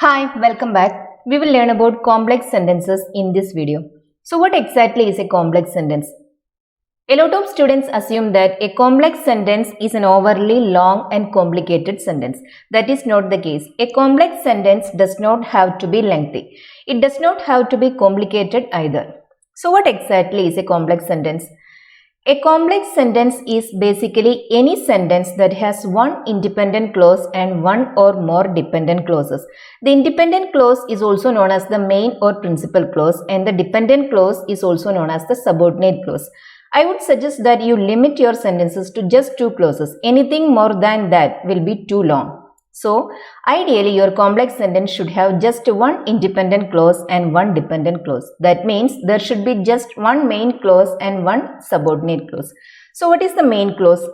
Hi, welcome back. We will learn about complex sentences in this video. So what exactly is a complex sentence? A lot of students assume that a complex sentence is an overly long and complicated sentence. That is not the case. A complex sentence does not have to be lengthy. It does not have to be complicated either. So what exactly is a complex sentence? A complex sentence is basically any sentence that has one independent clause and one or more dependent clauses. The independent clause is also known as the main or principal clause, and the dependent clause is also known as the subordinate clause. I would suggest that you limit your sentences to just two clauses. Anything more than that will be too long. So, ideally your complex sentence should have just one independent clause and one dependent clause. That means there should be just one main clause and one subordinate clause. So, what is the main clause?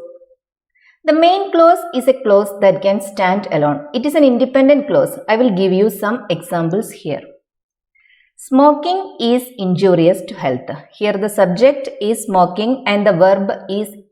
The main clause is a clause that can stand alone. It is an independent clause. I will give you some examples here. Smoking is injurious to health. Here the subject is smoking and the verb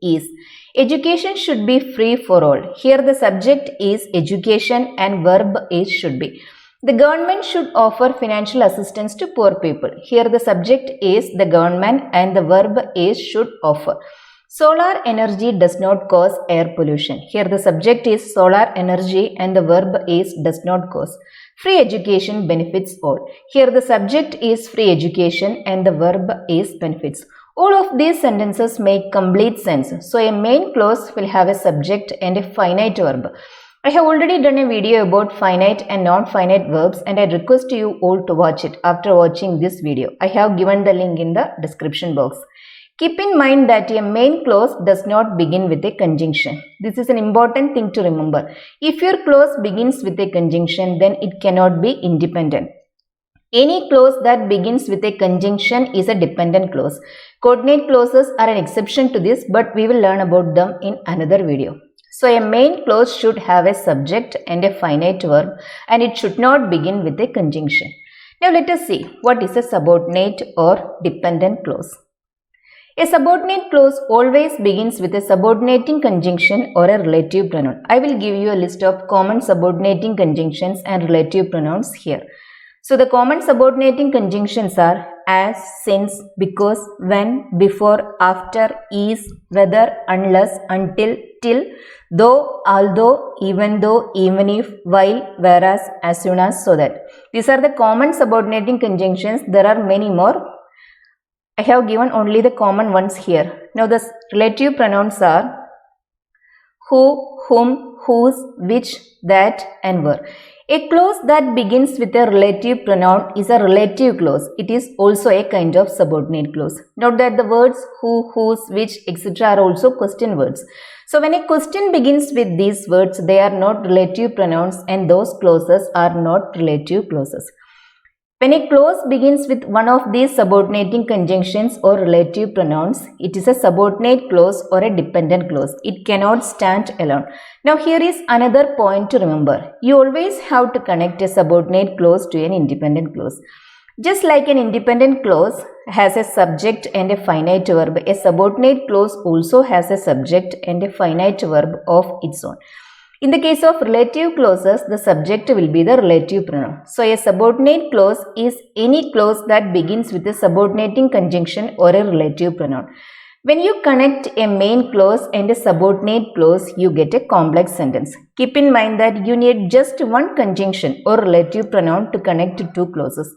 is. Education should be free for all. Here the subject is education and verb is should be. The government should offer financial assistance to poor people. Here the subject is the government and the verb is should offer. Solar energy does not cause air pollution. Here the subject is solar energy and the verb is does not cause. Free education benefits all. Here the subject is free education and the verb is benefits. All of these sentences make complete sense. So a main clause will have a subject and a finite verb. I have already done a video about finite and non-finite verbs, and I request you all to watch it after watching this video. I have given the link in the description box. Keep in mind that a main clause does not begin with a conjunction. This is an important thing to remember. If your clause begins with a conjunction, then it cannot be independent. Any clause that begins with a conjunction is a dependent clause. Coordinate clauses are an exception to this, but we will learn about them in another video. So a main clause should have a subject and a finite verb, and it should not begin with a conjunction. Now let us see what is a subordinate or dependent clause. A subordinate clause always begins with a subordinating conjunction or a relative pronoun. I will give you a list of common subordinating conjunctions and relative pronouns here. So the common subordinating conjunctions are as, since, because, when, before, after, is, whether, unless, until, till, though, although, even though, even if, while, whereas, as soon as, so that. These are the common subordinating conjunctions. There are many more. I have given only the common ones here. Now the relative pronouns are who, whom, whose, which, that and were. A clause that begins with a relative pronoun is a relative clause. It is also a kind of subordinate clause. Note that the words who, whose, which, etc. are also question words. So when a question begins with these words, they are not relative pronouns and those clauses are not relative clauses. When a clause begins with one of these subordinating conjunctions or relative pronouns, it is a subordinate clause or a dependent clause. It cannot stand alone. Now here is another point to remember. You always have to connect a subordinate clause to an independent clause. Just like an independent clause has a subject and a finite verb, a subordinate clause also has a subject and a finite verb of its own. In the case of relative clauses, the subject will be the relative pronoun. So, a subordinate clause is any clause that begins with a subordinating conjunction or a relative pronoun. When you connect a main clause and a subordinate clause, you get a complex sentence. Keep in mind that you need just one conjunction or relative pronoun to connect two clauses.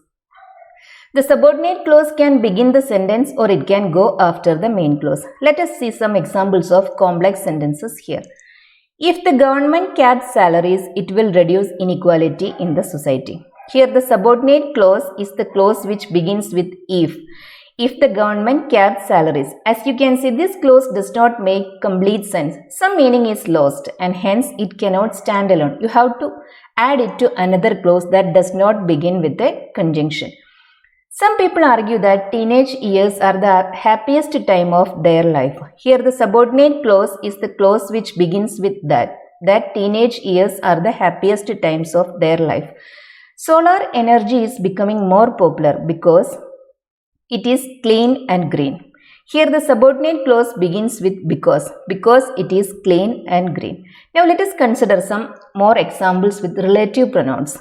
The subordinate clause can begin the sentence or it can go after the main clause. Let us see some examples of complex sentences here. If the government caps salaries, it will reduce inequality in the society. Here the subordinate clause is the clause which begins with if. If the government caps salaries. As you can see, this clause does not make complete sense. Some meaning is lost and hence it cannot stand alone. You have to add it to another clause that does not begin with a conjunction. Some people argue that teenage years are the happiest time of their life. Here the subordinate clause is the clause which begins with that teenage years are the happiest times of their life. Solar energy is becoming more popular because it is clean and green. Here the subordinate clause begins with because it is clean and green. Now let us consider some more examples with relative pronouns.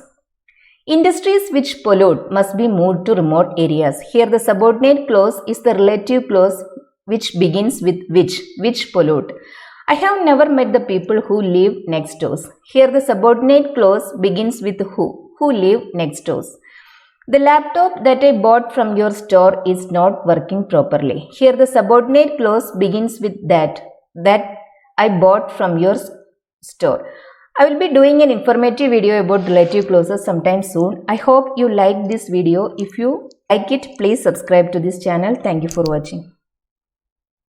Industries which pollute must be moved to remote areas. Here the subordinate clause is the relative clause which begins with which pollute. I have never met the people who live next doors. Here the subordinate clause begins with who live next doors. The laptop that I bought from your store is not working properly. Here the subordinate clause begins with that I bought from your store. I will be doing an informative video about relative clauses sometime soon. I hope you like this video. If you like it, please subscribe to this channel. Thank you for watching.